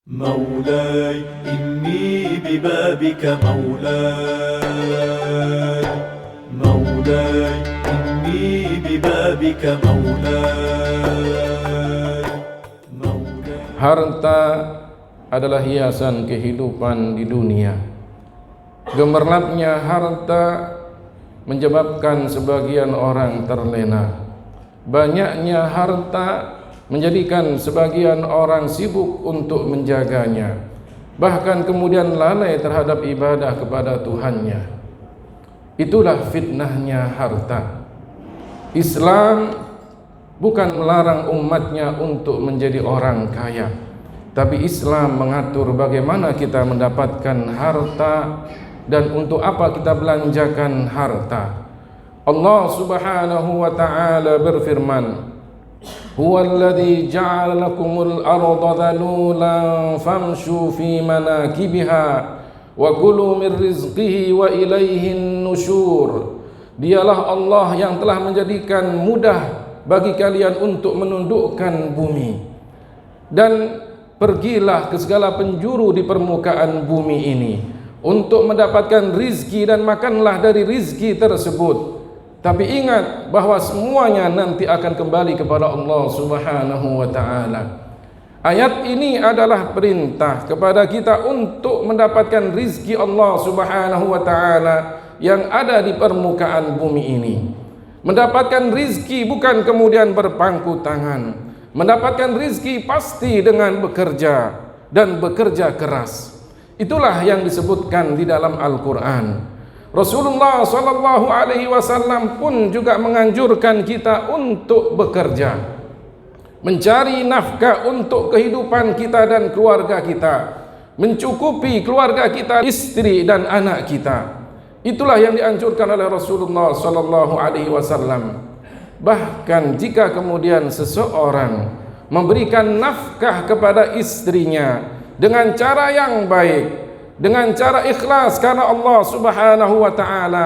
مولاي إني ببابك مولاي مولاي إني ببابك مولاي مولاي. Harta adalah hiasan kehidupan di dunia. Gemerlapnya harta menyebabkan sebagian orang terlena. Banyaknya harta menjadikan sebagian orang sibuk untuk menjaganya, bahkan kemudian lalai terhadap ibadah kepada Tuhannya. Itulah fitnahnya harta. Islam bukan melarang umatnya untuk menjadi orang kaya, tapi Islam mengatur bagaimana kita mendapatkan harta dan untuk apa kita belanjakan harta. Allah Subhanahu wa ta'ala berfirman, Huwallazi ja'ala lakumul arda dhalulan famshu fi manakibiha wa kulu min rizqihi wa ilaihin nusyur. Dialah Allah yang telah menjadikan mudah bagi kalian untuk menundukkan bumi, dan pergilah ke segala penjuru di permukaan bumi ini untuk mendapatkan rizki dan makanlah dari rizki tersebut. Tapi ingat bahwa semuanya nanti akan kembali kepada Allah Subhanahu wa ta'ala. Ayat ini adalah perintah kepada kita untuk mendapatkan rizki Allah Subhanahu wa ta'ala yang ada di permukaan bumi ini. Mendapatkan rizki bukan kemudian berpangku tangan. Mendapatkan rizki pasti dengan bekerja dan bekerja keras. Itulah yang disebutkan di dalam Al-Quran. Rasulullah sallallahu alaihi wasallam pun juga menganjurkan kita untuk bekerja, mencari nafkah untuk kehidupan kita dan keluarga kita, mencukupi keluarga kita, istri dan anak kita. Itulah yang dianjurkan oleh Rasulullah sallallahu alaihi wasallam. Bahkan jika kemudian seseorang memberikan nafkah kepada istrinya dengan cara yang baik, dengan cara ikhlas karena Allah Subhanahu wa ta'ala,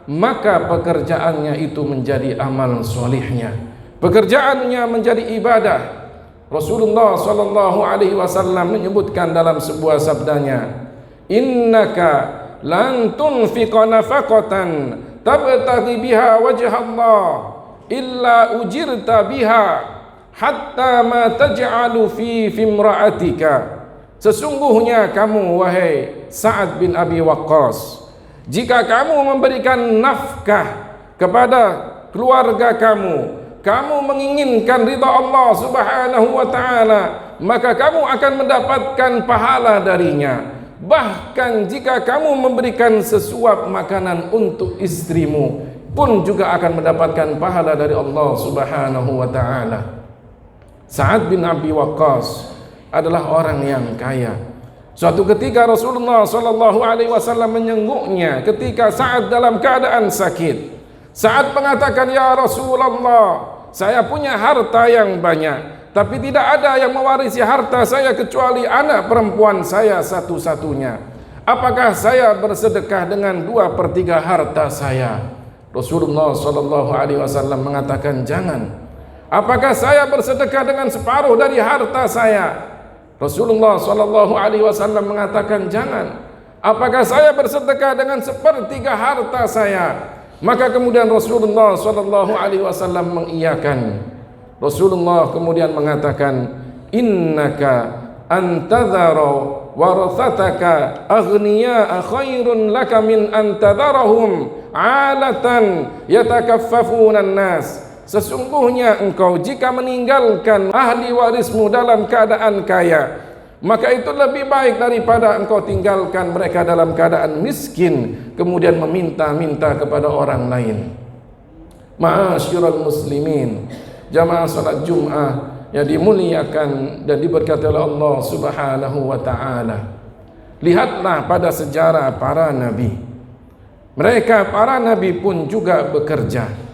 maka pekerjaannya itu menjadi amal solihnya, pekerjaannya menjadi ibadah. Rasulullah sallallahu alaihi wasallam menyebutkan dalam sebuah sabdanya, innaka lan tunfiqa nafaqatan tabtaghi biha wajha Allah illa ujirta biha hatta ma taj'alu fi imra'atika. Sesungguhnya kamu, wahai Sa'ad bin Abi Waqqas, jika kamu memberikan nafkah kepada keluarga kamu, kamu menginginkan ridha Allah Subhanahu wa ta'ala, maka kamu akan mendapatkan pahala darinya. Bahkan jika kamu memberikan sesuap makanan untuk istrimu pun juga akan mendapatkan pahala dari Allah Subhanahu wa ta'ala. Sa'ad bin Abi Waqqas adalah orang yang kaya. Suatu ketika Rasulullah sallallahu alaihi wasallam menjenguknya ketika Sa'ad dalam keadaan sakit. Sa'ad mengatakan, "Ya Rasulullah, saya punya harta yang banyak, tapi tidak ada yang mewarisi harta saya kecuali anak perempuan saya satu-satunya. Apakah saya bersedekah dengan 2/3 harta saya?" Rasulullah sallallahu alaihi wasallam mengatakan, "Jangan." "Apakah saya bersedekah dengan separuh dari harta saya?" Rasulullah sallallahu alaihi wasallam mengatakan, "Jangan." "Apakah saya bersedekah dengan 1/3 harta saya?" Maka kemudian Rasulullah sallallahu alaihi wasallam mengiyakan. Rasulullah kemudian mengatakan, "Innaka antadhara warathataka aghniya'a khairun laka min antadharahum 'alatan yatakaffafuna an-nas." Sesungguhnya engkau jika meninggalkan ahli warismu dalam keadaan kaya, maka itu lebih baik daripada engkau tinggalkan mereka dalam keadaan miskin kemudian meminta-minta kepada orang lain. Ma'asyiral muslimin, jamaah salat Jumat yang dimuliakan dan diberkati oleh Allah Subhanahu wa ta'ala. Lihatlah pada sejarah para nabi. Mereka para nabi pun juga bekerja.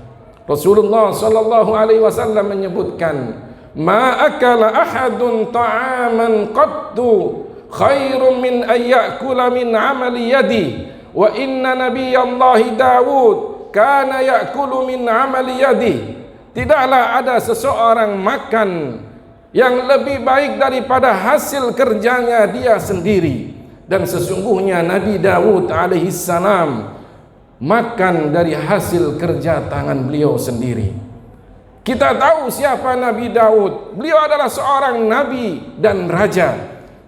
Rasulullah sallallahu alaihi wasallam menyebutkan, "Ma akala ahadun ta'aman qattu khairum min ayyakula min amali yadi wa inna nabiyallahi Dawud kana yakulu min amali yadi." Tidaklah ada seseorang makan yang lebih baik daripada hasil kerjanya dia sendiri. Dan sesungguhnya Nabi Daud alaihissalam makan dari hasil kerja tangan beliau sendiri. Kita tahu siapa Nabi Daud. Beliau adalah seorang nabi dan raja,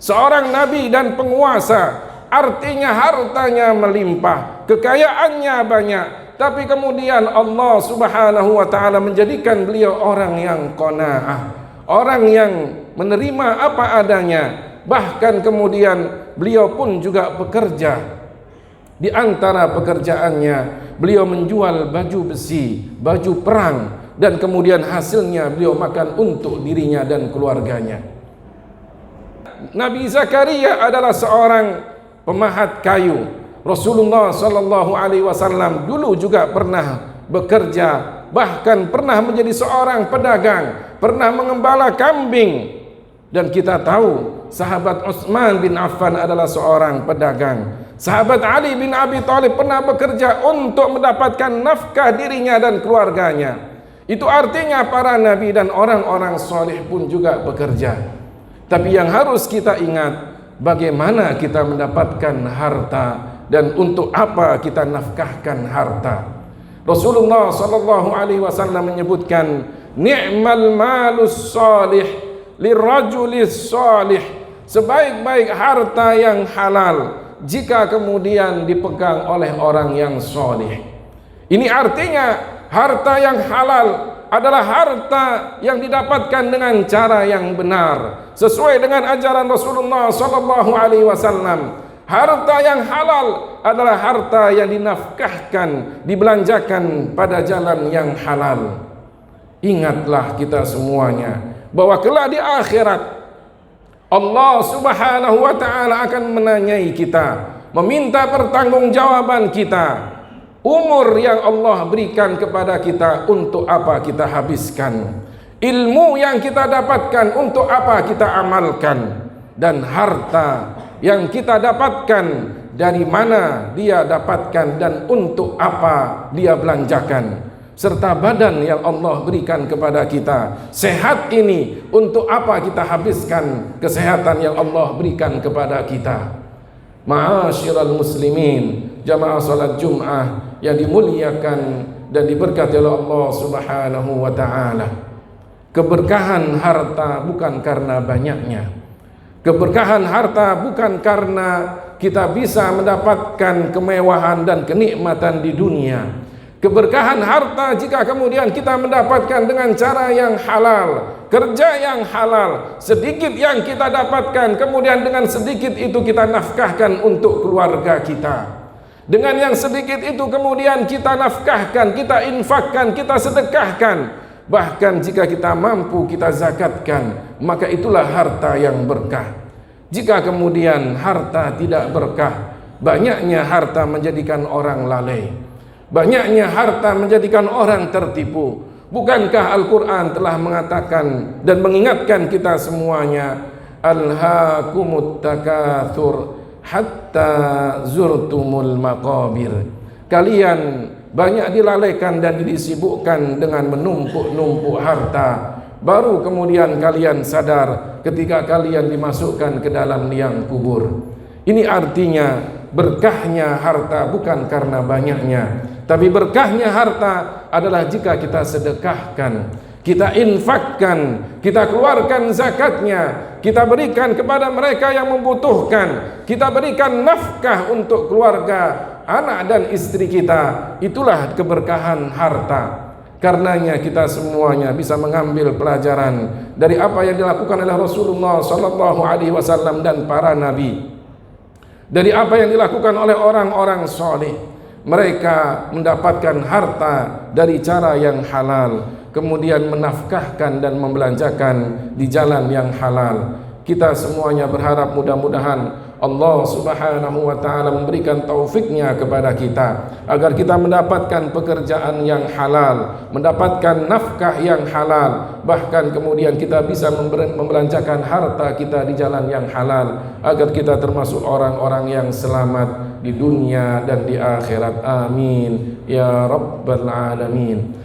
seorang nabi dan penguasa. Artinya hartanya melimpah, kekayaannya banyak, tapi kemudian Allah Subhanahu wa taala menjadikan beliau orang yang qanaah, orang yang menerima apa adanya. Bahkan kemudian beliau pun juga bekerja. Di antara pekerjaannya, beliau menjual baju besi, baju perang, dan kemudian hasilnya beliau makan untuk dirinya dan keluarganya. Nabi Zakaria adalah seorang pemahat kayu. Rasulullah sallallahu alaihi wasallam dulu juga pernah bekerja, bahkan pernah menjadi seorang pedagang, pernah mengembala kambing. Dan kita tahu sahabat Utsman bin Affan adalah seorang pedagang. Sahabat Ali bin Abi Thalib pernah bekerja untuk mendapatkan nafkah dirinya dan keluarganya. Itu artinya para nabi dan orang-orang soleh pun juga bekerja. Tapi yang harus kita ingat, bagaimana kita mendapatkan harta dan untuk apa kita nafkahkan harta. Rasulullah sallallahu alaihi wasallam menyebutkan, ni'mal malus salih lirajulis salih, sebaik-baik harta yang halal jika kemudian dipegang oleh orang yang soleh. Ini artinya harta yang halal adalah harta yang didapatkan dengan cara yang benar, sesuai dengan ajaran Rasulullah sallallahu alaihi wasallam. Harta yang halal adalah harta yang dinafkahkan, dibelanjakan pada jalan yang halal. Ingatlah kita semuanya bahwa kelak di akhirat Allah Subhanahu wa taala akan menanyai kita, meminta pertanggungjawaban kita. Umur yang Allah berikan kepada kita untuk apa kita habiskan, ilmu yang kita dapatkan untuk apa kita amalkan, dan harta yang kita dapatkan dari mana dia dapatkan dan untuk apa dia belanjakan, serta badan yang Allah berikan kepada kita. Sehat ini untuk apa kita habiskan kesehatan yang Allah berikan kepada kita. Ma'asyiral muslimin, jamaah salat Jumat yang dimuliakan dan diberkati oleh Allah Subhanahu wa taala. Keberkahan harta bukan karena banyaknya. Keberkahan harta bukan karena kita bisa mendapatkan kemewahan dan kenikmatan di dunia. Keberkahan harta jika kemudian kita mendapatkan dengan cara yang halal, kerja yang halal, sedikit yang kita dapatkan, kemudian dengan sedikit itu kita nafkahkan untuk keluarga kita. Dengan yang sedikit itu kemudian kita nafkahkan, kita infakkan, kita sedekahkan. Bahkan jika kita mampu kita zakatkan, maka itulah harta yang berkah. Jika kemudian harta tidak berkah, banyaknya harta menjadikan orang lalai, banyaknya harta menjadikan orang tertipu. Bukankah Al-Quran telah mengatakan dan mengingatkan kita semuanya, alhaakumut takatsur hatta zurtumul maqabir. Kalian banyak dilalaikan dan disibukkan dengan menumpuk-numpuk harta, baru kemudian kalian sadar ketika kalian dimasukkan ke dalam liang kubur. Ini artinya berkahnya harta bukan karena banyaknya, tapi berkahnya harta adalah jika kita sedekahkan, kita infakkan, kita keluarkan zakatnya, kita berikan kepada mereka yang membutuhkan, kita berikan nafkah untuk keluarga, anak dan istri kita. Itulah keberkahan harta. Karenanya kita semuanya bisa mengambil pelajaran dari apa yang dilakukan oleh Rasulullah sallallahu alaihi wasallam dan para nabi, dari apa yang dilakukan oleh orang-orang soleh. Mereka mendapatkan harta dari cara yang halal, kemudian menafkahkan dan membelanjakan di jalan yang halal. Kita semuanya berharap mudah-mudahan Allah Subhanahu wa taala memberikan taufiknya kepada kita agar kita mendapatkan pekerjaan yang halal, mendapatkan nafkah yang halal, bahkan kemudian kita bisa membelanjakan harta kita di jalan yang halal agar kita termasuk orang-orang yang selamat di dunia dan di akhirat. Amin ya rabbal alamin.